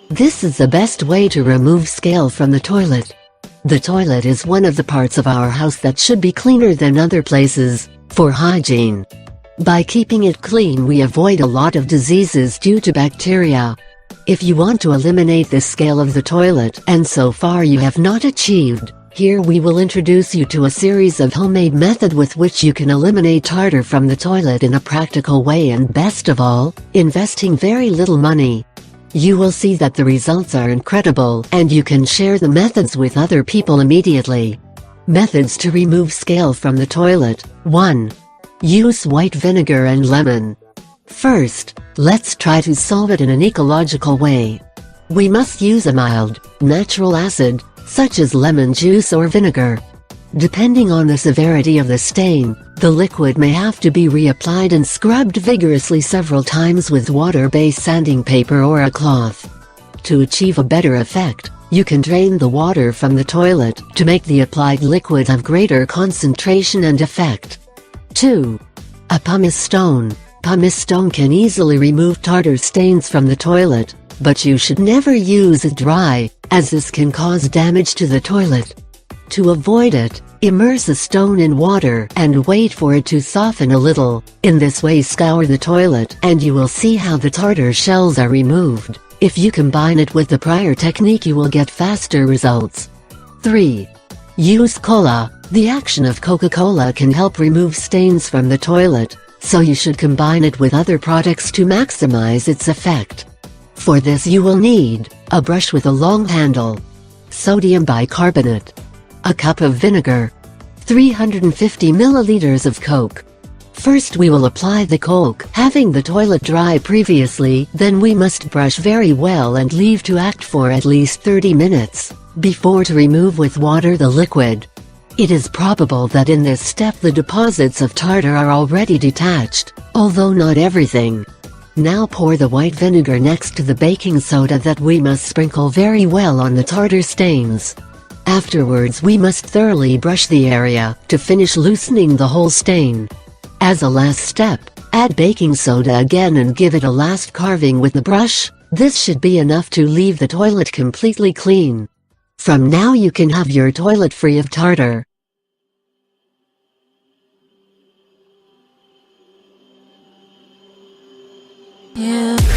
This is the best way to remove scale from the toilet. The toilet is one of the parts of our house that should be cleaner than other places, for hygiene. By keeping it clean we avoid a lot of diseases due to bacteria. If you want to eliminate the scale of the toilet, and so far you have not achieved, here we will introduce you to a series of homemade methods with which you can eliminate tartar from the toilet in a practical way, and best of all, investing very little money. You will see that the results are incredible, and you can share the methods with other people immediately. Methods to remove scale from the toilet. 1. Use white vinegar and lemon. First, let's try to solve it in an ecological way. We must use a mild, natural acid, such as lemon juice or vinegar. Depending on the severity of the stain, the liquid may have to be reapplied and scrubbed vigorously several times with water-based sanding paper or a cloth. To achieve a better effect, you can drain the water from the toilet to make the applied liquid have greater concentration and effect. 2. A pumice stone. Pumice stone can easily remove tartar stains from the toilet, but you should never use it dry, as this can cause damage to the toilet. To avoid it, immerse a stone in water and wait for it to soften a little. In this way scour the toilet and you will see how the tartar shells are removed. If you combine it with the prior technique you will get faster results. 3. Use cola. The action of Coca-Cola can help remove stains from the toilet, so you should combine it with other products to maximize its effect. For this you will need a brush with a long handle, sodium bicarbonate, a cup of vinegar, 350 milliliters of Coke. First we will apply the Coke, having the toilet dry previously, then we must brush very well and leave to act for at least 30 minutes, before to remove with water the liquid. It is probable that in this step the deposits of tartar are already detached, although not everything. Now pour the white vinegar next to the baking soda that we must sprinkle very well on the tartar stains. Afterwards we must thoroughly brush the area, to finish loosening the whole stain. As a last step, add baking soda again and give it a last carving with the brush. This should be enough to leave the toilet completely clean. From now you can have your toilet free of tartar. Yeah.